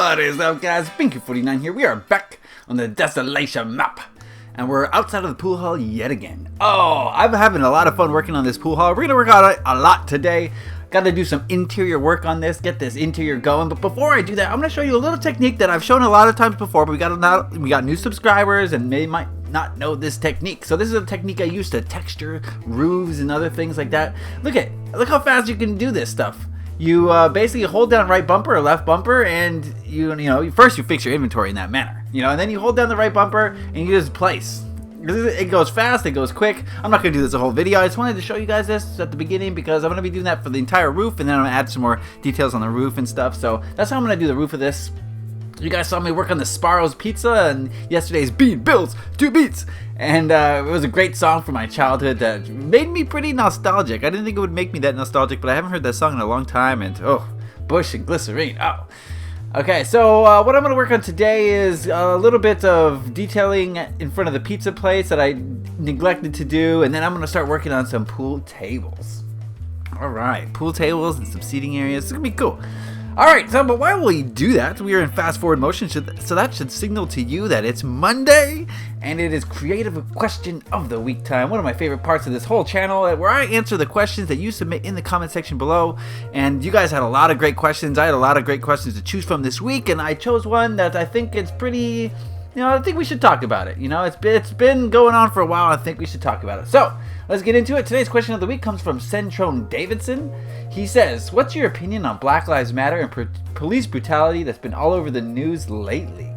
What is up, guys? Beancrew49 here. We are back on the Desolation map. And we're outside of the pool hall yet again. Oh, I'm having a lot of fun working on this pool hall. We're going to work on it a lot today. Got to do some interior work on this, get this interior going. But before I do that, I'm going to show you a little technique that I've shown a lot of times before. But we got new subscribers and they might not know this technique. So this is a technique I use to texture roofs and other things like that. Look how fast you can do this stuff. You basically hold down right bumper or left bumper, and first you fix your inventory in that manner, and then you hold down the right bumper and you just place. It goes fast, it goes quick. I'm not going to do this a whole video. I just wanted to show you guys this at the beginning because I'm going to be doing that for the entire roof, and then I'm going to add some more details on the roof and stuff. So that's how I'm going to do the roof of this. You guys saw me work on the Sparrow's Pizza and yesterday's Bean Bills 2 Beats, and it was a great song from my childhood that made me pretty nostalgic. I didn't think it would make me that nostalgic, but I haven't heard that song in a long time, and Bush and Glycerine. Okay, so what I'm going to work on today is a little bit of detailing in front of the pizza place that I neglected to do, and then I'm going to start working on some pool tables. Alright, pool tables and some seating areas. It's going to be cool. Alright, so but while we do that, we are in fast forward motion, so that should signal to you that it's Monday, and it is Creative Question of the Week time. One of my favorite parts of this whole channel, where I answer the questions that you submit in the comment section below, and you guys had a lot of great questions. I had a lot of great questions to choose from this week, and I chose one that I think it's pretty, I think we should talk about it. It's been going on for a while, I think we should talk about it. So, let's get into it. Today's question of the week comes from Centrone Davidson. He says, what's your opinion on Black Lives Matter and police brutality that's been all over the news lately?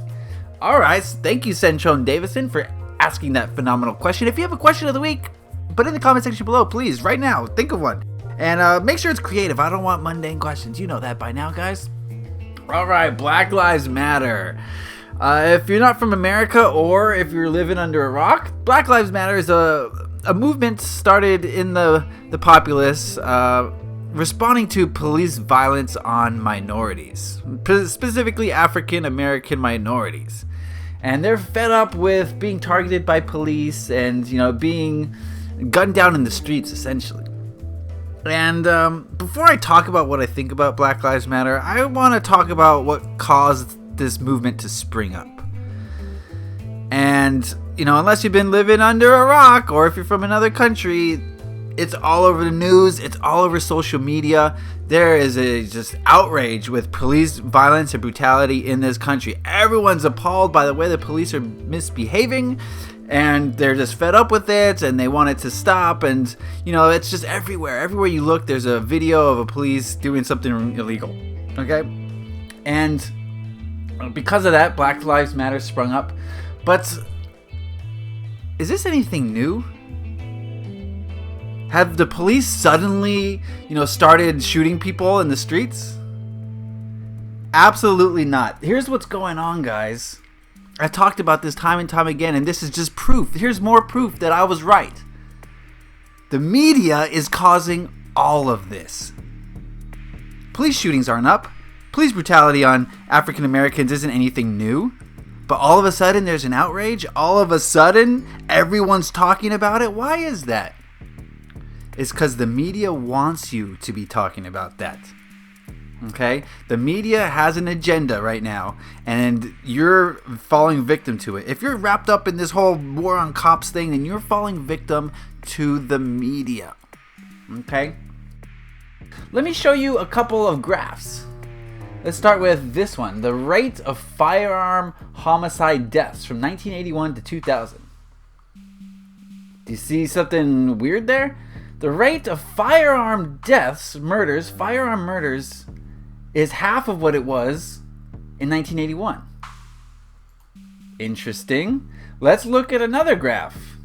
Alright, thank you Centrone Davidson for asking that phenomenal question. If you have a question of the week, put it in the comment section below, please, right now. Think of one. And make sure it's creative. I don't want mundane questions. You know that by now, guys. Alright, Black Lives Matter. If you're not from America or if you're living under a rock, Black Lives Matter is a movement started in the populace, responding to police violence on minorities, specifically African American minorities. And they're fed up with being targeted by police and, being gunned down in the streets, essentially. And before I talk about what I think about Black Lives Matter, I want to talk about what caused this movement to spring up. And, unless you've been living under a rock or if you're from another country, it's all over the news, it's all over social media. There is just outrage with police violence and brutality in this country. Everyone's appalled by the way the police are misbehaving, and they're just fed up with it, and they want it to stop. And, it's just everywhere. Everywhere you look, there's a video of a police doing something illegal. Okay? And because of that, Black Lives Matter sprung up. But is this anything new? Have the police suddenly, started shooting people in the streets? Absolutely not. Here's what's going on, guys. I've talked about this time and time again, and this is just proof. Here's more proof that I was right. The media is causing all of this. Police shootings aren't up. Police brutality on African Americans isn't anything new. But all of a sudden, there's an outrage. All of a sudden, everyone's talking about it. Why is that? It's because the media wants you to be talking about that. Okay? The media has an agenda right now, and you're falling victim to it. If you're wrapped up in this whole war on cops thing, then you're falling victim to the media. Okay? Let me show you a couple of graphs. Let's start with this one. The rate of firearm homicide deaths from 1981 to 2000. Do you see something weird there? The rate of firearm murders, is half of what it was in 1981. Interesting. Let's look at another graph.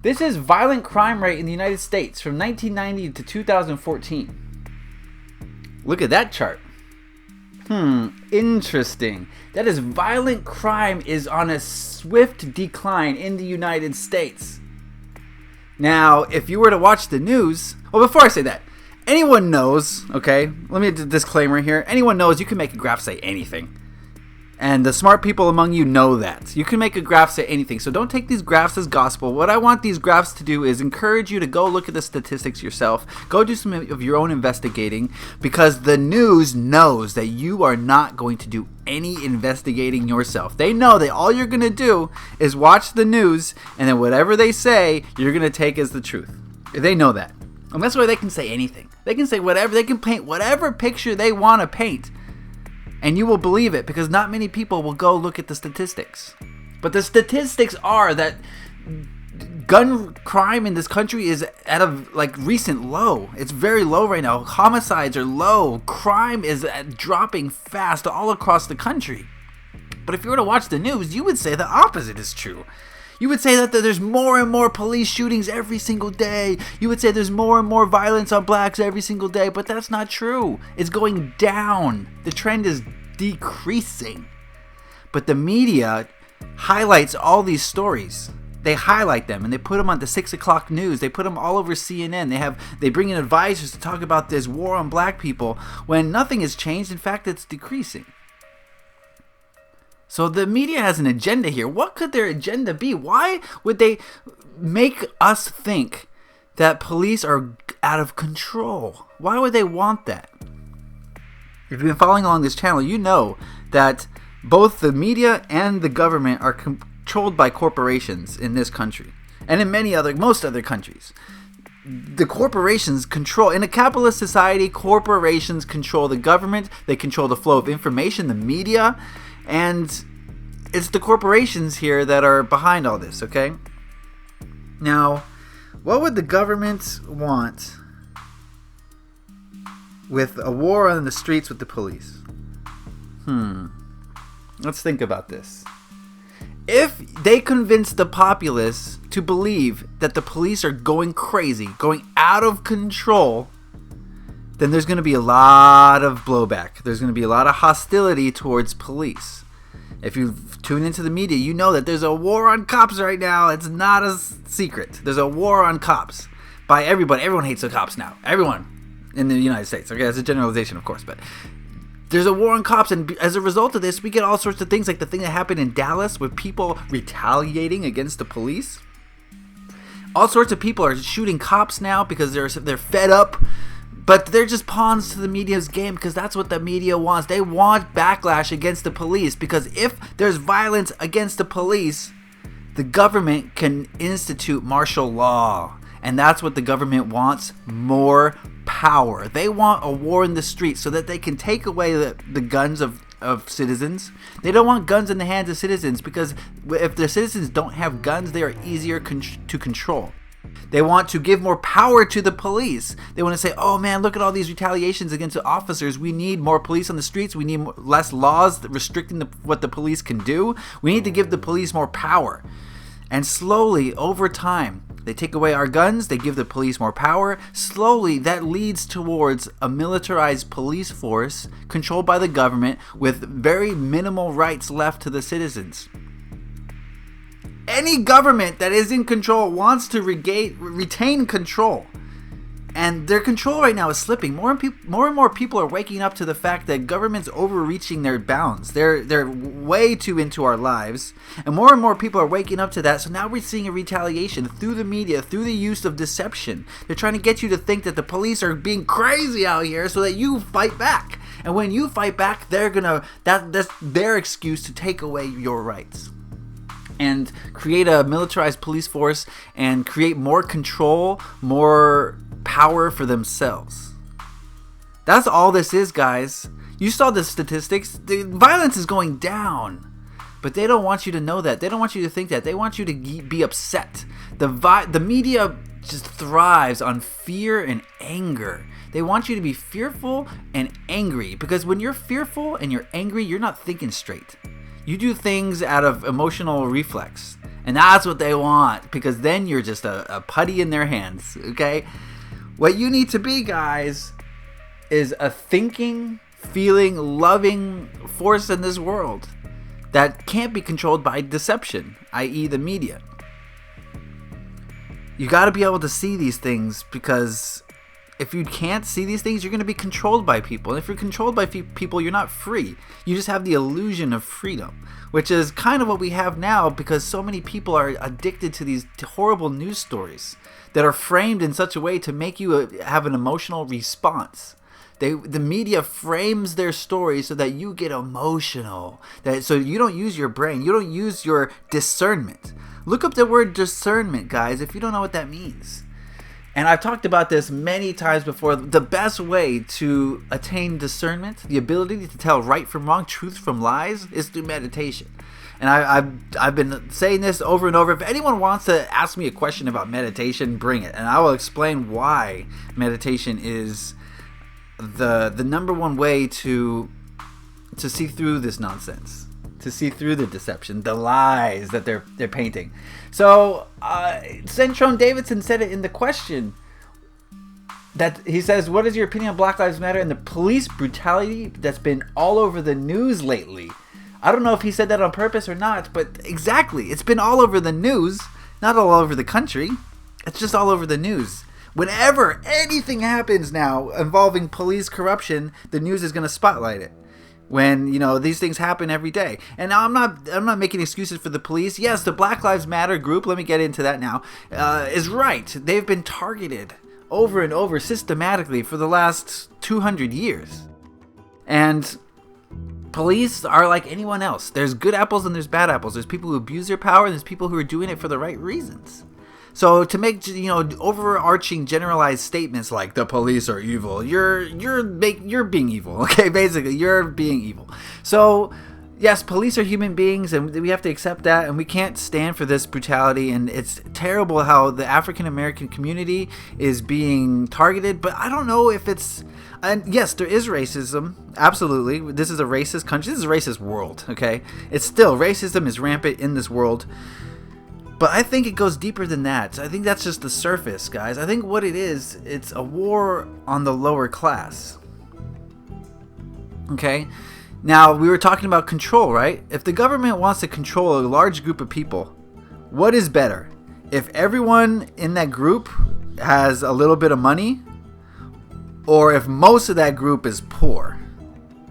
This is violent crime rate in the United States from 1990 to 2014. Look at that chart. Interesting. That is, violent crime is on a swift decline in the United States. Now, if you were to watch the news, before I say that, anyone knows, okay, let me do a disclaimer here. Anyone knows you can make a graph say anything. And the smart people among you know that. You can make a graph say anything. So don't take these graphs as gospel. What I want these graphs to do is encourage you to go look at the statistics yourself. Go do some of your own investigating, because the news knows that you are not going to do any investigating yourself. They know that all you're going to do is watch the news, and then whatever they say, you're going to take as the truth. They know that. And that's why they can say anything. They can say whatever. They can paint whatever picture they want to paint. And you will believe it, because not many people will go look at the statistics. But the statistics are that gun crime in this country is at a recent low. It's very low right now. Homicides are low. Crime is dropping fast all across the country. But if you were to watch the news, you would say the opposite is true. You would say that there's more and more police shootings every single day. You would say there's more and more violence on blacks every single day. But that's not true. It's going down. The trend is decreasing. But the media highlights all these stories. They highlight them and they put them on the 6 o'clock news. They put them all over CNN. They bring in advisors to talk about this war on black people when nothing has changed. In fact, it's decreasing. So the media has an agenda here. What could their agenda be? Why would they make us think that police are out of control? Why would they want that? If you've been following along this channel, you know that both the media and the government are controlled by corporations in this country and in most other countries. The corporations control, in a capitalist society, corporations control the government. They control the flow of information, the media. And it's the corporations here that are behind all this, okay? Now, what would the government want with a war on the streets with the police? Let's think about this. If they convince the populace to believe that the police are going crazy, going out of control, then there's going to be a lot of blowback. There's going to be a lot of hostility towards police. If you tune into the media, you know that there's a war on cops right now. It's not a secret. There's a war on cops by everybody. Everyone hates the cops now. Everyone in the United States. Okay, that's a generalization, of course, but there's a war on cops, and as a result of this, we get all sorts of things like the thing that happened in Dallas with people retaliating against the police. All sorts of people are shooting cops now because they're fed up. But they're just pawns to the media's game, because that's what the media wants. They want backlash against the police, because if there's violence against the police, the government can institute martial law. And that's what the government wants, more power. They want a war in the streets so that they can take away the guns of citizens. They don't want guns in the hands of citizens, because if the citizens don't have guns, they are easier to control. They want to give more power to the police. They want to say, oh man, look at all these retaliations against the officers. We need more police on the streets. We need less laws restricting what the police can do. We need to give the police more power. And slowly, over time, they take away our guns. They give the police more power. Slowly, that leads towards a militarized police force controlled by the government with very minimal rights left to the citizens. Any government that is in control wants to retain control. And their control right now is slipping. More and more people are waking up to the fact that government's overreaching their bounds. They're way too into our lives. And more people are waking up to that. So now we're seeing a retaliation through the media, through the use of deception. They're trying to get you to think that the police are being crazy out here so that you fight back. And when you fight back, that's their excuse to take away your rights. And create a militarized police force and create more control, more power for themselves. That's all this is, guys. You saw the statistics. The violence is going down. But they don't want you to know that. They don't want you to think that. They want you to be upset. The media just thrives on fear and anger. They want you to be fearful and angry. Because when you're fearful and you're angry, you're not thinking straight. You do things out of emotional reflex. And that's what they want, because then you're just a putty in their hands, okay? What you need to be, guys, is a thinking, feeling, loving force in this world that can't be controlled by deception, i.e. the media. You got to be able to see these things, because if you can't see these things, you're going to be controlled by people. And if you're controlled by people, you're not free. You just have the illusion of freedom, which is kind of what we have now, because so many people are addicted to these horrible news stories that are framed in such a way to make you have an emotional response. The media frames their stories so that you get emotional, so you don't use your brain, you don't use your discernment. Look up the word discernment, guys, if you don't know what that means. And I've talked about this many times before. The best way to attain discernment, the ability to tell right from wrong, truth from lies, is through meditation. And I've been saying this over and over. If anyone wants to ask me a question about meditation, bring it, and I will explain why meditation is the number one way to see through this nonsense, to see through the deception, the lies that they're painting. So Centrone Davidson said it in the question, that he says, what is your opinion on Black Lives Matter and the police brutality that's been all over the news lately? I don't know if he said that on purpose or not, but exactly, it's been all over the news, not all over the country. It's just all over the news. Whenever anything happens now involving police corruption, the news is going to spotlight it. When, these things happen every day. And now I'm not making excuses for the police. Yes, the Black Lives Matter group, let me get into that now, is right. They've been targeted over and over systematically for the last 200 years. And police are like anyone else. There's good apples and there's bad apples. There's people who abuse their power and there's people who are doing it for the right reasons. So to make overarching generalized statements like the police are evil, you're being evil. Okay, basically you're being evil. So yes, police are human beings, and we have to accept that, and we can't stand for this brutality. And it's terrible how the African American community is being targeted. But I don't know if it's. And yes, there is racism. Absolutely, this is a racist country. This is a racist world. Okay, it's still racism is rampant in this world. But I think it goes deeper than that. I think that's just the surface, guys. I think what it is, it's a war on the lower class. Okay? Now, we were talking about control, right? If the government wants to control a large group of people, what is better? If everyone in that group has a little bit of money, or if most of that group is poor,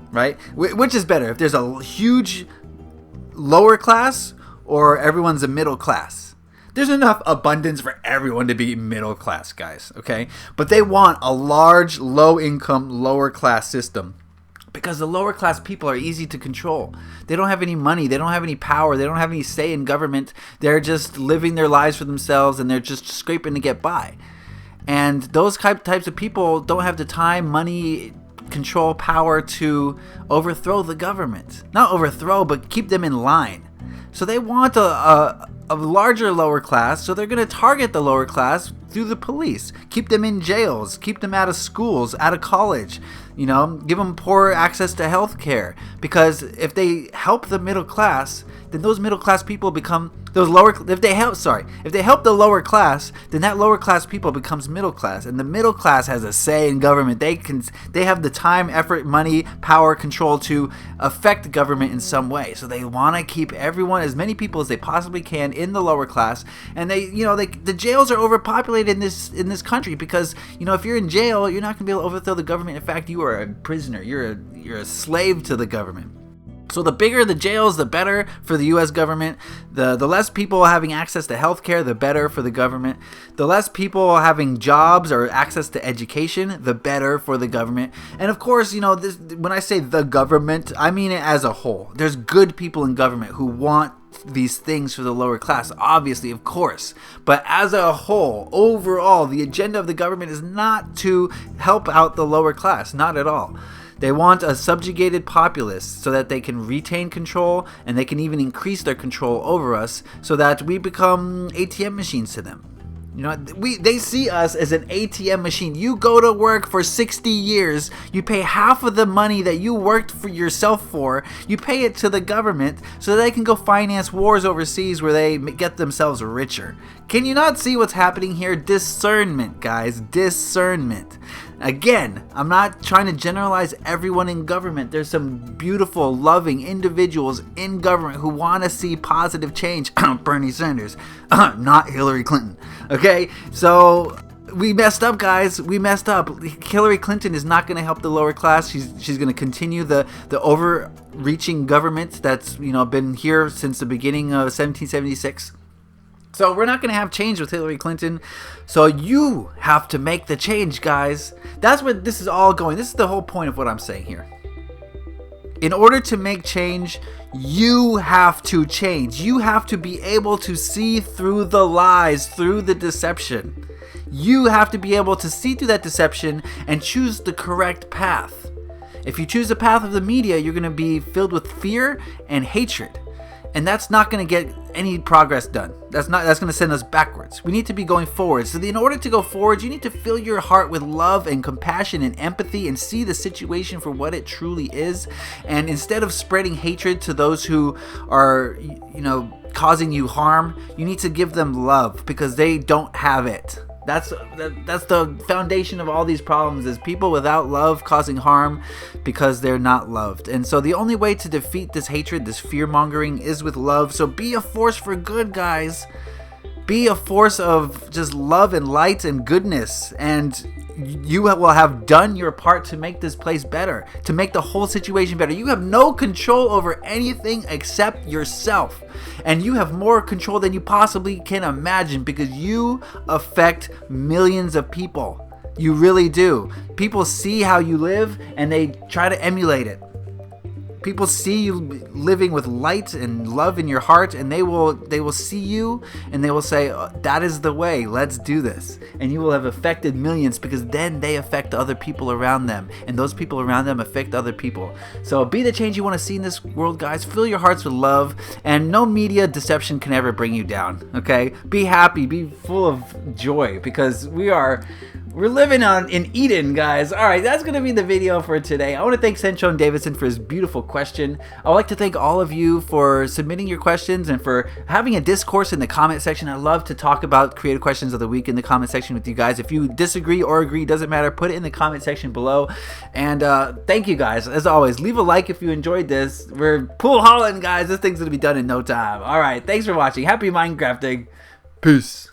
right? Which is better? If there's a huge lower class, or everyone's a middle class? There's enough abundance for everyone to be middle class, guys, okay? But they want a large, low-income, lower-class system because the lower-class people are easy to control. They don't have any money. They don't have any power. They don't have any say in government. They're just living their lives for themselves, and they're just scraping to get by. And those types of people don't have the time, money, control, power to overthrow the government. Not overthrow, but keep them in line. So they want a larger lower class, so they're going to target the lower class through the police. Keep them in jails, keep them out of schools, out of college, give them poor access to health care. Because if they help the middle class, then those middle class people become if they help the lower class, then that lower class people becomes middle class, and the middle class has a say in government. They have the time, effort, money, power, control to affect government in some way. So they want to keep as many people as they possibly can in the lower class, and the jails are overpopulated in this country because if you're in jail, you're not going to be able to overthrow the government. In fact, you are a prisoner. You're a slave to the government. So the bigger the jails, the better for the U.S. government. The less people having access to health care, the better for the government. The less people having jobs or access to education, the better for the government. And of course, when I say the government, I mean it as a whole. There's good people in government who want these things for the lower class, obviously, of course. But as a whole, overall, the agenda of the government is not to help out the lower class, not at all. They want a subjugated populace so that they can retain control, and they can even increase their control over us so that we become ATM machines to them. They see us as an ATM machine. You go to work for 60 years, you pay half of the money that you worked for yourself for, you pay it to the government so that they can go finance wars overseas where they get themselves richer. Can you not see what's happening here? Discernment, guys, discernment. Again, I'm not trying to generalize everyone in government. There's some beautiful, loving individuals in government who want to see positive change. Bernie Sanders, not Hillary Clinton. Okay, so we messed up, guys. We messed up. Hillary Clinton is not going to help the lower class. She's going to continue the overreaching government that's been here since the beginning of 1776. So we're not going to have change with Hillary Clinton. So you have to make the change, guys. That's what this is all going. This is the whole point of what I'm saying here. In order to make change, you have to change. You have to be able to see through the lies, through the deception. You have to be able to see through that deception and choose the correct path. If you choose the path of the media, you're going to be filled with fear and hatred. And that's not going to get any progress done. That's going to send us backwards. We need to be going forward. So in order to go forward, you need to fill your heart with love and compassion and empathy and see the situation for what it truly is. And instead of spreading hatred to those who are, causing you harm, you need to give them love because they don't have it. That's the foundation of all these problems, is people without love causing harm because they're not loved. And so the only way to defeat this hatred, this fear-mongering, is with love. So be a force for good, guys. Be a force of just love and light and goodness, and you will have done your part to make this place better, to make the whole situation better. You have no control over anything except yourself, and you have more control than you possibly can imagine because you affect millions of people. You really do. People see how you live and they try to emulate it. People see you living with light and love in your heart, and they will see you and they will say, oh, that is the way, let's do this. And you will have affected millions because then they affect other people around them, and those people around them affect other people. So be the change you want to see in this world, guys. Fill your hearts with love, and no media deception can ever bring you down, okay? Be happy, be full of joy, because we're living in Eden, guys. All right, that's going to be the video for today. I want to thank Senchon Davidson for his beautiful question. I would like to thank all of you for submitting your questions and for having a discourse in the comment section. I love to talk about creative questions of the week in the comment section with you guys. If you disagree or agree, doesn't matter, put it in the comment section below. And thank you guys. As always, leave a like if you enjoyed this. We're pool hauling, guys. This thing's going to be done in no time. All right, thanks for watching. Happy Minecrafting. Peace.